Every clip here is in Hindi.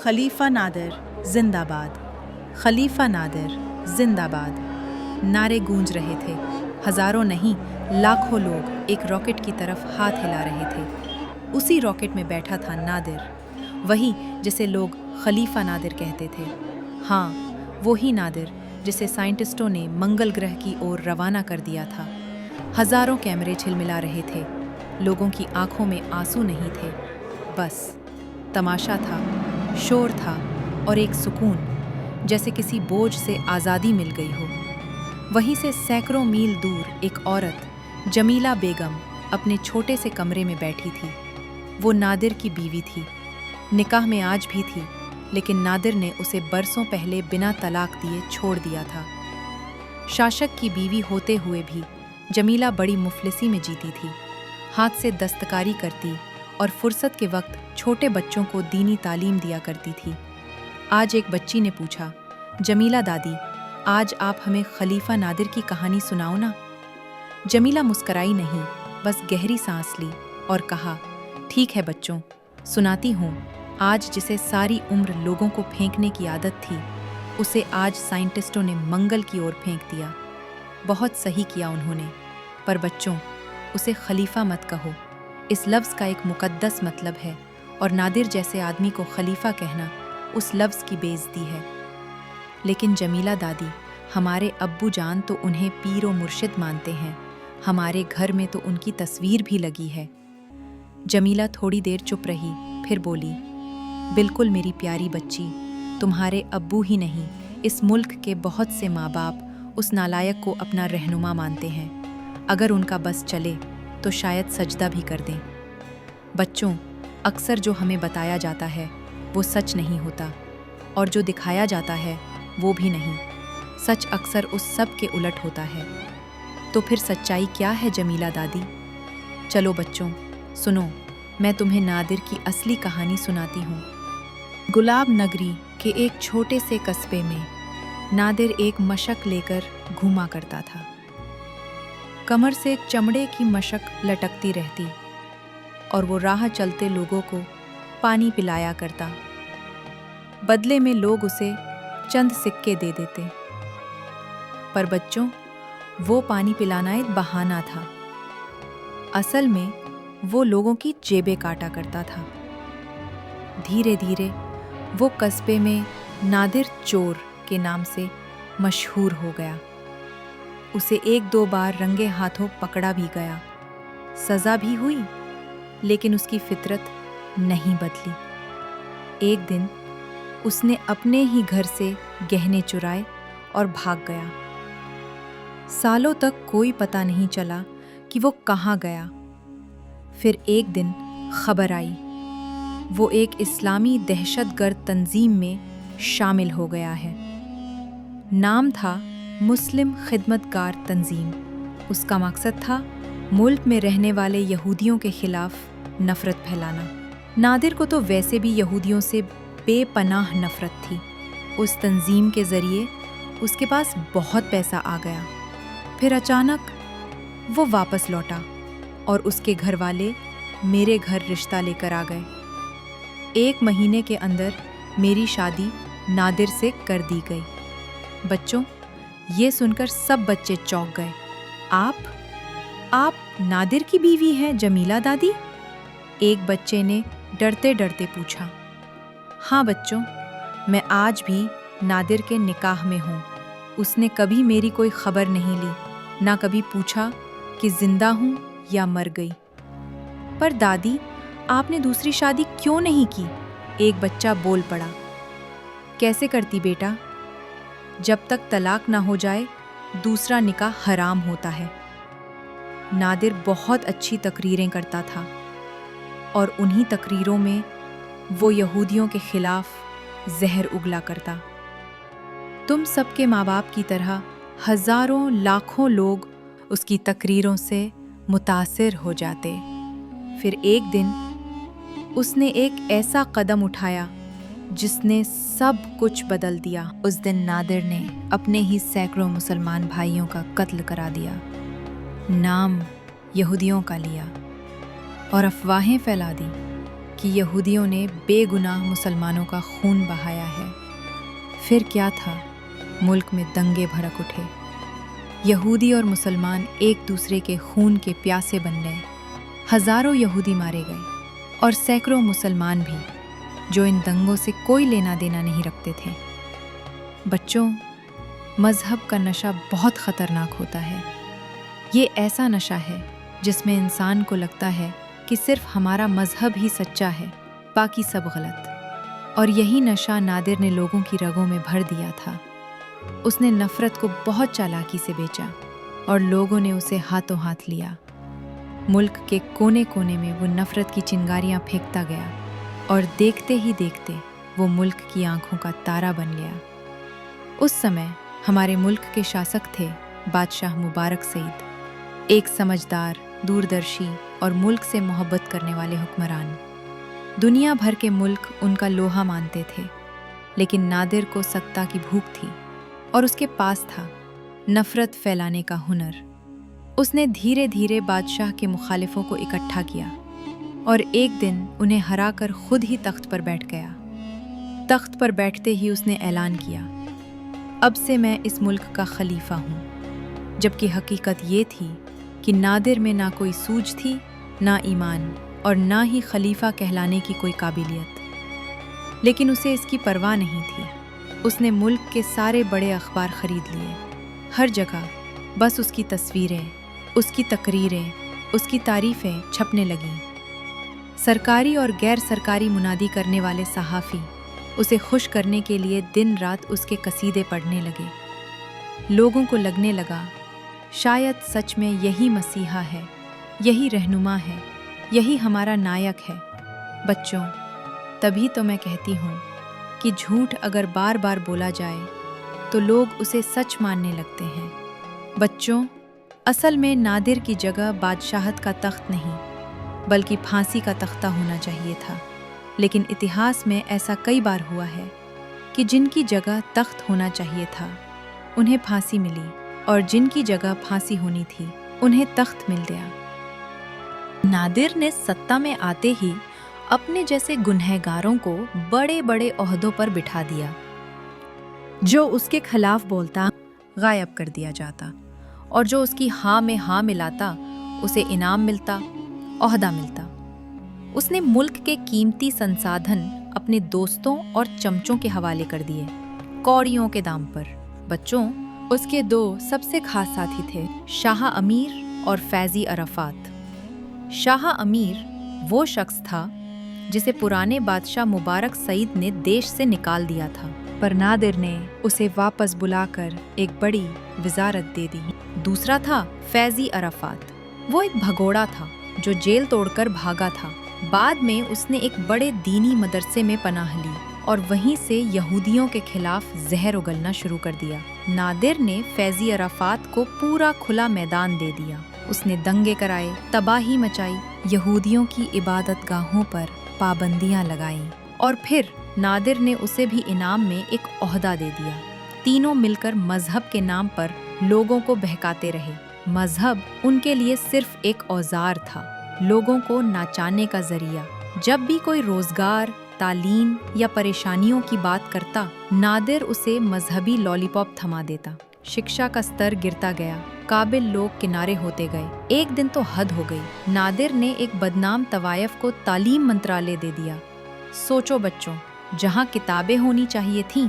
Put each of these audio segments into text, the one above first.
खलीफा नादिर जिंदाबाद, खलीफा नादिर जिंदाबाद। नारे गूंज रहे थे। हजारों नहीं, लाखों लोग एक रॉकेट की तरफ हाथ हिला रहे थे। उसी रॉकेट में बैठा था नादिर, वही जिसे लोग खलीफा नादिर कहते थे। हाँ, वही नादिर जिसे साइंटिस्टों ने मंगल ग्रह की ओर रवाना कर दिया था। हजारों कैमरे झिलमिला रहे थे। लोगों की आंखों में आंसू नहीं थे, बस तमाशा था, शोर था और एक सुकून, जैसे किसी बोझ से आज़ादी मिल गई हो। वहीं से सैकड़ों मील दूर एक औरत, जमीला बेगम, अपने छोटे से कमरे में बैठी थी। वो नादिर की बीवी थी, निकाह में आज भी थी, लेकिन नादिर ने उसे बरसों पहले बिना तलाक दिए छोड़ दिया था। शासक की बीवी होते हुए भी जमीला बड़ी मुफलिसी में जीती थी। हाथ से दस्तकारी करती और फुर्सत के वक्त छोटे बच्चों को दीनी तालीम दिया करती थी। आज एक बच्ची ने पूछा, जमीला दादी, आज आप हमें खलीफा नादिर की कहानी सुनाओ ना। जमीला मुस्कराई नहीं, बस गहरी सांस ली और कहा, ठीक है बच्चों, सुनाती हूँ। आज जिसे सारी उम्र लोगों को फेंकने की आदत थी, उसे आज साइंटिस्टों ने मंगल की ओर फेंक दिया। बहुत सही किया उन्होंने, पर बच्चों, उसे खलीफा मत कहो। इस लफ्ज़ का एक मुकद्दस मतलब है और नादिर जैसे आदमी को खलीफा कहना उस लफ्ज़ की बेइज्जती है। लेकिन जमीला दादी, हमारे अब्बू जान तो उन्हें पीर व मुर्शिद मानते हैं। हमारे घर में तो उनकी तस्वीर भी लगी है। जमीला थोड़ी देर चुप रही, फिर बोली, बिल्कुल मेरी प्यारी बच्ची, तुम्हारे अब्बू ही नहीं, इस मुल्क के बहुत से माँ बाप उस नालायक को अपना रहनुमा मानते हैं। अगर उनका बस चले तो शायद सजदा भी कर दें। बच्चों, अक्सर जो हमें बताया जाता है वो सच नहीं होता, और जो दिखाया जाता है वो भी नहीं। सच अक्सर उस सब के उलट होता है। तो फिर सच्चाई क्या है जमीला दादी? चलो बच्चों, सुनो, मैं तुम्हें नादिर की असली कहानी सुनाती हूँ। गुलाब नगरी के एक छोटे से कस्बे में नादिर एक मशक लेकर घूमा करता था। कमर से एक चमड़े की मशक लटकती रहती और वो राह चलते लोगों को पानी पिलाया करता। बदले में लोग उसे चंद सिक्के दे देते। पर बच्चों, वो पानी पिलाना एक बहाना था। असल में वो लोगों की जेबें काटा करता था। धीरे धीरे वो कस्बे में नादिर चोर के नाम से मशहूर हो गया। उसे एक दो बार रंगे हाथों पकड़ा भी गया, सजा भी हुई, लेकिन उसकी फितरत नहीं बदली। एक दिन उसने अपने ही घर से गहने चुराए और भाग गया। सालों तक कोई पता नहीं चला कि वो कहाँ गया। फिर एक दिन खबर आई, वो एक इस्लामी दहशतगर्द तंजीम में शामिल हो गया है। नाम था मुस्लिम खिदमतगार तंजीम। उसका मकसद था मुल्क में रहने वाले यहूदियों के खिलाफ नफरत फैलाना। नादिर को तो वैसे भी यहूदियों से बेपनाह नफरत थी। उस तंजीम के जरिए उसके पास बहुत पैसा आ गया। फिर अचानक वो वापस लौटा और उसके घर वाले मेरे घर रिश्ता लेकर आ गए। 1 महीने के अंदर मेरी शादी नादिर से कर दी गई। बच्चों, ये सुनकर सब बच्चे चौंक गए। आप नादिर की बीवी हैं जमीला दादी? एक बच्चे ने डरते डरते पूछा। हाँ बच्चों, मैं आज भी नादिर के निकाह में हूँ। उसने कभी मेरी कोई खबर नहीं ली, ना कभी पूछा कि जिंदा हूँ या मर गई। पर दादी, आपने दूसरी शादी क्यों नहीं की? एक बच्चा बोल पड़ा। कैसे करती बेटा? जब तक तलाक ना हो जाए दूसरा निकाह हराम होता है। नादिर बहुत अच्छी तकरीरें करता था और उन्हीं तकरीरों में वो यहूदियों के खिलाफ जहर उगला करता। तुम सबके माँ बाप की तरह हजारों लाखों लोग उसकी तकरीरों से मुतासिर हो जाते। फिर एक दिन उसने एक ऐसा कदम उठाया जिसने सब कुछ बदल दिया। उस दिन नादिर ने अपने ही सैकड़ों मुसलमान भाइयों का कत्ल करा दिया, नाम यहूदियों का लिया और अफवाहें फैला दी। कि यहूदियों ने बेगुनाह मुसलमानों का खून बहाया है। फिर क्या था, मुल्क में दंगे भड़क उठे। यहूदी और मुसलमान एक दूसरे के खून के प्यासे बन गए। हजारों यहूदी मारे गए और सैकड़ों मुसलमान भी, जो इन दंगों से कोई लेना देना नहीं रखते थे। बच्चों, मज़हब का नशा बहुत ख़तरनाक होता है। ये ऐसा नशा है जिसमें इंसान को लगता है कि सिर्फ हमारा मज़हब ही सच्चा है, बाकी सब गलत। और यही नशा नादिर ने लोगों की रगों में भर दिया था। उसने नफ़रत को बहुत चालाकी से बेचा और लोगों ने उसे हाथों हाथ लिया। मुल्क के कोने कोने में वो नफ़रत की चिंगारियां फेंकता गया और देखते ही देखते वो मुल्क की आंखों का तारा बन गया। उस समय हमारे मुल्क के शासक थे बादशाह मुबारक सईद, एक समझदार, दूरदर्शी और मुल्क से मोहब्बत करने वाले हुक्मरान। दुनिया भर के मुल्क उनका लोहा मानते थे, लेकिन नादिर को सत्ता की भूख थी और उसके पास था नफ़रत फैलाने का हुनर। उसने धीरे धीरे बादशाह के मुखालिफों को इकट्ठा किया और एक दिन उन्हें हराकर खुद ही तख्त पर बैठ गया। तख्त पर बैठते ही उसने ऐलान किया, अब से मैं इस मुल्क का खलीफा हूँ। जबकि हकीकत ये थी कि नादिर में ना कोई सूझ थी, ना ईमान और ना ही खलीफा कहलाने की कोई काबिलियत। लेकिन उसे इसकी परवाह नहीं थी। उसने मुल्क के सारे बड़े अखबार खरीद लिए। हर जगह बस उसकी तस्वीरें, उसकी तकरीरें, उसकी तारीफ़ें छपने लगीं। सरकारी और गैर सरकारी मुनादी करने वाले सहाफ़ी उसे खुश करने के लिए दिन रात उसके कसीदे पढ़ने लगे। लोगों को लगने लगा, शायद सच में यही मसीहा है, यही रहनुमा है, यही हमारा नायक है। बच्चों, तभी तो मैं कहती हूँ कि झूठ अगर बार बार बोला जाए तो लोग उसे सच मानने लगते हैं। बच्चों, असल में नादिर की जगह बादशाहत का तख्त नहीं, बल्कि फांसी का तख्ता होना चाहिए था। लेकिन इतिहास में ऐसा कई बार हुआ है कि जिनकी जगह तख्त होना चाहिए था उन्हें फांसी मिली, और जिनकी जगह फांसी होनी थी उन्हें तख्त मिल गया। नादिर ने सत्ता में आते ही अपने जैसे गुनहगारों को बड़े बड़े ओहदों पर बिठा दिया। जो उसके खिलाफ बोलता गायब कर दिया जाता, और जो उसकी हाँ में हाँ मिलाता उसे इनाम मिलता, ओहदा मिलता। उसने मुल्क के कीमती संसाधन अपने दोस्तों और चमचों के हवाले कर दिए, कौड़ियों के दाम पर। बच्चों, उसके दो सबसे खास साथी थे, शाह अमीर और फैज़ी अरफात। शाह अमीर वो शख्स था जिसे पुराने बादशाह मुबारक सईद ने देश से निकाल दिया था, पर नादिर ने उसे वापस बुलाकर एक बड़ी वजारत दे दी। दूसरा था फैज़ी अरफात। वो एक भगोड़ा था जो जेल तोड़कर भागा था। बाद में उसने एक बड़े दीनी मदरसे में पनाह ली और वहीं से यहूदियों के खिलाफ जहर उगलना शुरू कर दिया। नादिर ने फैज़ी अरफात को पूरा खुला मैदान दे दिया। उसने दंगे कराए, तबाही मचाई, यहूदियों की इबादत गाहों पर पाबंदियां लगाईं, और फिर नादिर ने उसे भी इनाम में एक ओहदा दे दिया। तीनों मिलकर मजहब के नाम पर लोगों को बहकाते रहे। मजहब उनके लिए सिर्फ एक औजार था, लोगों को नाचाने का जरिया। जब भी कोई रोजगार, तालीम या परेशानियों की बात करता, नादिर उसे मजहबी लॉलीपॉप थमा देता। शिक्षा का स्तर गिरता गया, काबिल लोग किनारे होते गए। एक दिन तो हद हो गई। नादिर ने एक बदनाम तवायफ को तालीम मंत्रालय दे दिया। सोचो बच्चों, जहाँ किताबें होनी चाहिए थीं,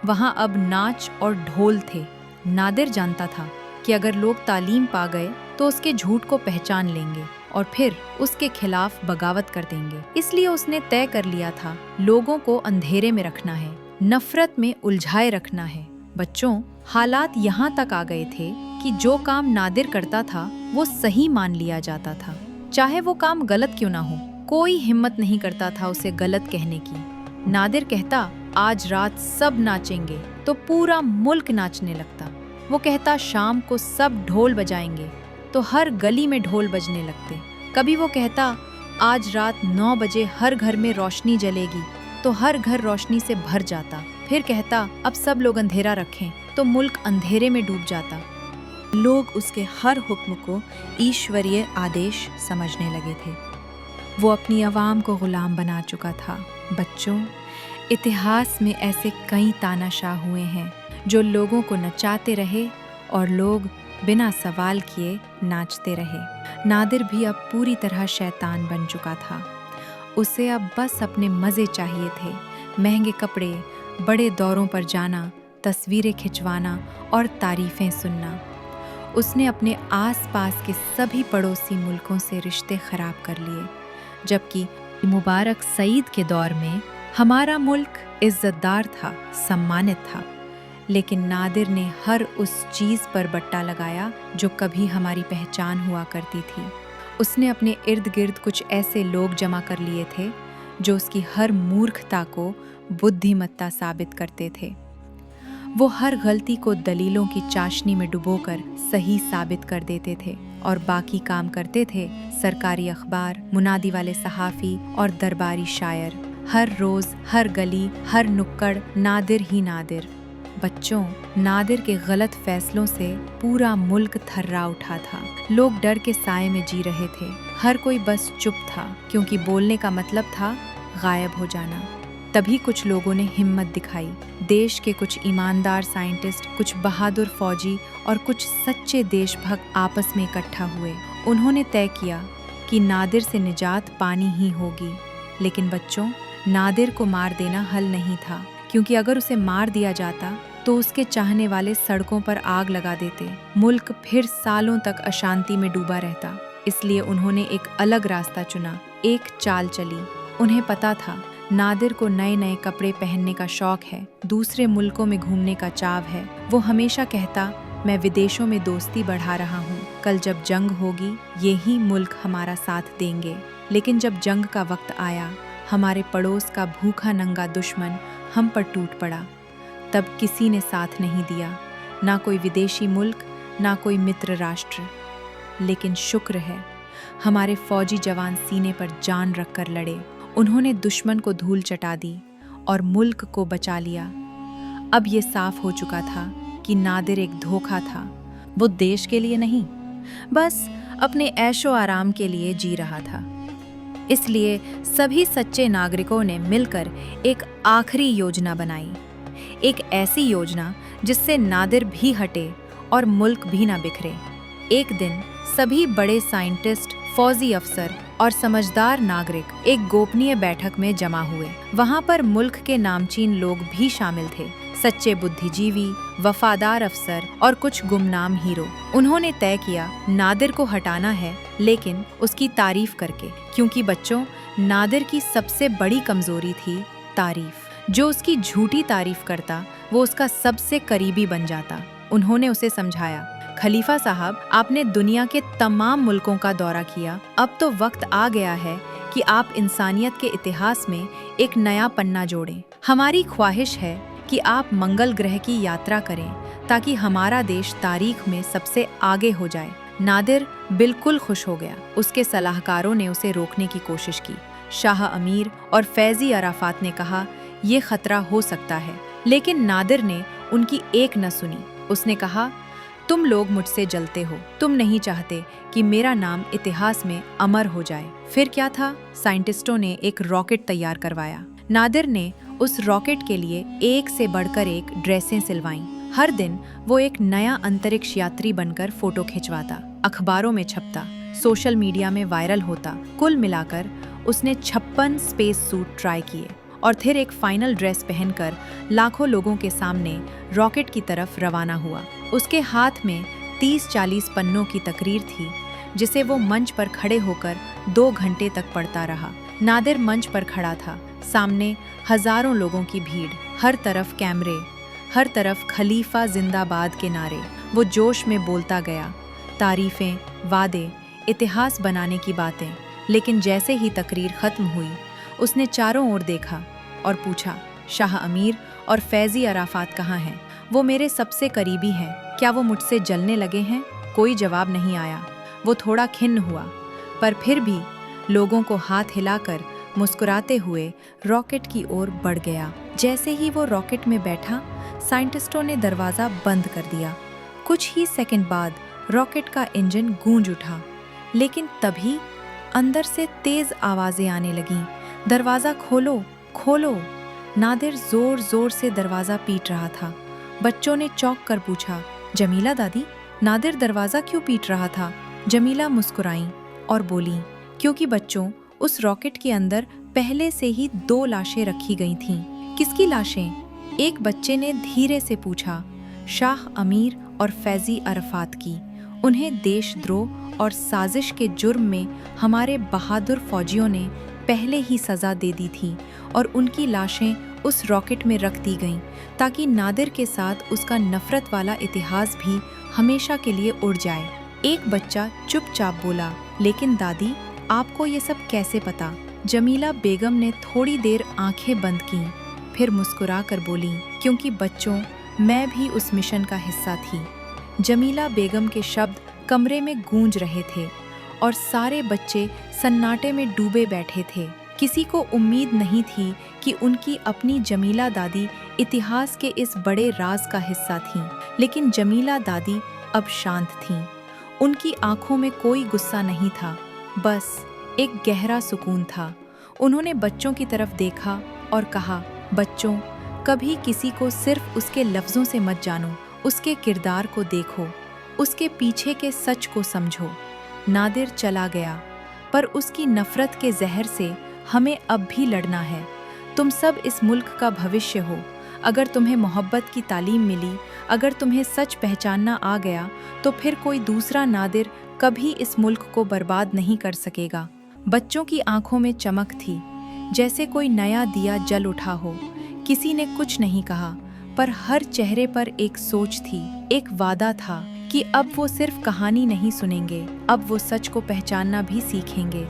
वहाँ अब नाच और ढोल थे। नादिर जानता था कि अगर लोग तालीम पा गए तो उसके झूठ को पहचान लेंगे और फिर उसके खिलाफ बगावत कर देंगे। इसलिए उसने तय कर लिया था, लोगों को अंधेरे में रखना है, नफरत में उलझाए रखना है। बच्चों, हालात यहाँ तक आ गए थे कि जो काम नादिर करता था वो सही मान लिया जाता था, चाहे वो काम गलत क्यों ना हो। कोई हिम्मत नहीं करता था उसे गलत कहने की। नादिर कहता, आज रात सब नाचेंगे, तो पूरा मुल्क नाचने लगता। वो कहता, शाम को सब ढोल बजाएंगे, तो हर गली में ढोल बजने लगते। कभी वो कहता, आज रात 9 बजे हर घर में रोशनी जलेगी, तो हर घर रोशनी से भर जाता। फिर कहता, अब सब लोग अंधेरा रखें, तो मुल्क अंधेरे में डूब जाता। लोग उसके हर हुक्म को ईश्वरीय आदेश समझने लगे थे। वो अपनी आवाम को गुलाम बना चुका था। बच्चों, इतिहास में ऐसे कई तानाशाह हुए हैं जो लोगों को नचाते रहे और लोग बिना सवाल किए नाचते रहे। नादिर भी अब पूरी तरह शैतान बन चुका था। उसे अब बस अपने मज़े चाहिए थे, महंगे कपड़े, बड़े दौरों पर जाना, तस्वीरें खिंचवाना और तारीफ़ें सुनना। उसने अपने आसपास के सभी पड़ोसी मुल्कों से रिश्ते ख़राब कर लिए, जबकि मुबारक सईद के दौर में हमारा मुल्क इज़्ज़तदार था, सम्मानित था। लेकिन नादिर ने हर उस चीज़ पर बट्टा लगाया जो कभी हमारी पहचान हुआ करती थी। उसने अपने इर्द गिर्द कुछ ऐसे लोग जमा कर लिए थे जो उसकी हर मूर्खता को बुद्धिमत्ता साबित करते थे। वो हर गलती को दलीलों की चाशनी में डुबोकर सही साबित कर देते थे और बाकी काम करते थे सरकारी अखबार, मुनादी वाले सहाफ़ी और दरबारी शायर। हर रोज़, हर गली, हर नुक्कड़ नादिर ही नादिर। बच्चों, नादिर के गलत फैसलों से पूरा मुल्क थर्रा उठा था। लोग डर के साए में जी रहे थे। हर कोई बस चुप था, क्योंकि बोलने का मतलब था गायब हो जाना। तभी कुछ लोगों ने हिम्मत दिखाई। देश के कुछ ईमानदार साइंटिस्ट, कुछ बहादुर फौजी और कुछ सच्चे देशभक्त आपस में इकट्ठा हुए। उन्होंने तय किया कि नादिर से निजात पानी ही होगी। लेकिन बच्चों, नादिर को मार देना हल नहीं था, क्योंकि अगर उसे मार दिया जाता तो उसके चाहने वाले सड़कों पर आग लगा देते। मुल्क फिर सालों तक अशांति में डूबा रहता। इसलिए उन्होंने एक अलग रास्ता चुना, एक चाल चली। उन्हें पता था नादिर को नए नए कपड़े पहनने का शौक है, दूसरे मुल्कों में घूमने का चाव है। वो हमेशा कहता, मैं विदेशों में दोस्ती बढ़ा रहा हूँ, कल जब जंग होगी यही मुल्क हमारा साथ देंगे। लेकिन जब जंग का वक्त आया, हमारे पड़ोस का भूखा नंगा दुश्मन हम पर टूट पड़ा। तब किसी ने साथ नहीं दिया, ना कोई विदेशी मुल्क, ना कोई मित्र राष्ट्र। लेकिन शुक्र है, हमारे फौजी जवान सीने पर जान रखकर लड़े। उन्होंने दुश्मन को धूल चटा दी और मुल्क को बचा लिया। अब ये साफ हो चुका था कि नादिर एक धोखा था। वो देश के लिए नहीं, बस अपने ऐशो आराम के लिए जी रहा था। इसलिए सभी सच्चे नागरिकों ने मिलकर एक आखिरी योजना बनाई, एक ऐसी योजना जिससे नादिर भी हटे और मुल्क भी ना बिखरे। एक दिन सभी बड़े साइंटिस्ट, फौजी अफसर और समझदार नागरिक एक गोपनीय बैठक में जमा हुए। वहां पर मुल्क के नामचीन लोग भी शामिल थे, सच्चे बुद्धिजीवी, वफादार अफसर और कुछ गुमनाम हीरो। उन्होंने तय किया नादिर को हटाना है, लेकिन उसकी तारीफ करके, क्योंकि बच्चों, नादिर की सबसे बड़ी कमजोरी थी तारीफ। जो उसकी झूठी तारीफ करता वो उसका सबसे करीबी बन जाता। उन्होंने उसे समझाया, खलीफा साहब, आपने दुनिया के तमाम मुल्कों का दौरा किया, अब तो वक्त आ गया है कि आप इंसानियत के इतिहास में एक नया पन्ना जोड़ें। हमारी ख्वाहिश है कि आप मंगल ग्रह की यात्रा करें ताकि हमारा देश तारीख में सबसे आगे हो जाए। नादिर बिल्कुल खुश हो गया। उसके सलाहकारों ने उसे रोकने की कोशिश की। शाह अमीर और फैजी अराफात ने कहा, ये खतरा हो सकता है, लेकिन नादिर ने उनकी एक न सुनी। उसने कहा, तुम लोग मुझसे जलते हो, तुम नहीं चाहते कि मेरा नाम इतिहास में अमर हो जाए। फिर क्या था, साइंटिस्टों ने एक रॉकेट तैयार करवाया। नादिर ने उस रॉकेट के लिए एक से बढ़कर एक ड्रेसें सिलवाईं। हर दिन वो एक नया अंतरिक्ष यात्री बनकर फोटो खिंचवाता, अखबारों में छपता, सोशल मीडिया में वायरल होता। कुल मिलाकर उसने 56 स्पेस सूट ट्राई किए और फिर एक फाइनल ड्रेस पहनकर लाखों लोगों के सामने रॉकेट की तरफ रवाना हुआ। उसके हाथ में 30-40 पन्नों की तकरीर थी, जिसे वो मंच पर खड़े होकर 2 घंटे तक पढ़ता रहा। नादिर मंच पर खड़ा था, सामने हजारों लोगों की भीड़, हर तरफ कैमरे, हर तरफ खलीफा जिंदाबाद के नारे। वो जोश में बोलता गया, तारीफें, वादे, इतिहास बनाने की बातें। लेकिन जैसे ही तकरीर खत्म हुई, उसने चारों ओर देखा और पूछा, शाह अमीर और फैजी अराफात कहाँ हैं? वो मेरे सबसे करीबी हैं, क्या वो मुझसे जलने लगे हैं? कोई जवाब नहीं आया। वो थोड़ा खिन्न हुआ, पर फिर भी लोगों को हाथ हिलाकर मुस्कुराते हुए रॉकेट की ओर बढ़ गया। जैसे ही वो रॉकेट में बैठा, साइंटिस्टों ने दरवाज़ा बंद कर दिया। कुछ ही सेकंड बाद रॉकेट का इंजन गूंज उठा, लेकिन तभी अंदर से तेज आवाजें आने लगीं, दरवाजा खोलो, खोलो। नादिर जोर जोर से दरवाजा पीट रहा था। बच्चों ने चौंक कर पूछा, जमीला दादी, नादिर दरवाजा क्यों पीट रहा था? जमीला मुस्कुराई और बोली, क्योंकि बच्चों, उस रॉकेट के अंदर पहले से ही 2 लाशें रखी गई थीं। किसकी लाशें? एक बच्चे ने धीरे से पूछा। शाह अमीर और फैजी अरफात की। उन्हें देशद्रोह और साजिश के जुर्म में हमारे बहादुर फौजियों ने पहले ही सजा दे दी थी और उनकी लाशें उस रॉकेट में रख दी गईं ताकि नादिर के साथ उसका नफरत वाला इतिहास भी हमेशा के लिए उड़ जाए। एक बच्चा चुपचाप बोला, लेकिन दादी, आपको ये सब कैसे पता? जमीला बेगम ने थोड़ी देर आंखें बंद कीं, फिर मुस्कुरा कर बोली, क्योंकि बच्चों, मैं भी उस मिशन का हिस्सा थी। जमीला बेगम के शब्द कमरे में गूंज रहे थे और सारे बच्चे सन्नाटे में डूबे बैठे थे। किसी को उम्मीद नहीं थी कि उनकी अपनी जमीला दादी इतिहास के इस बड़े राज का हिस्सा थीं, लेकिन जमीला दादी अब शांत थीं। उनकी आंखों में कोई गुस्सा नहीं था, बस एक गहरा सुकून था। उन्होंने बच्चों की तरफ देखा और कहा, बच्चों, कभी किसी को सिर्फ उसके लफ्ज़ों से मत जानो, उसके किरदार को देखो, उसके पीछे के सच को समझो। नादिर चला गया, पर उसकी नफरत के जहर से हमें अब भी लड़ना है। तुम सब इस मुल्क का भविष्य हो। अगर तुम्हें मोहब्बत की तालीम मिली, अगर तुम्हें सच पहचानना आ गया, तो फिर कोई दूसरा नादिर कभी इस मुल्क को बर्बाद नहीं कर सकेगा। बच्चों की आंखों में चमक थी, जैसे कोई नया दिया जल उठा हो। किसी ने कुछ नहीं कहा, पर हर चेहरे पर एक सोच थी, एक वादा था कि अब वो सिर्फ कहानी नहीं सुनेंगे, अब वो सच को पहचानना भी सीखेंगे।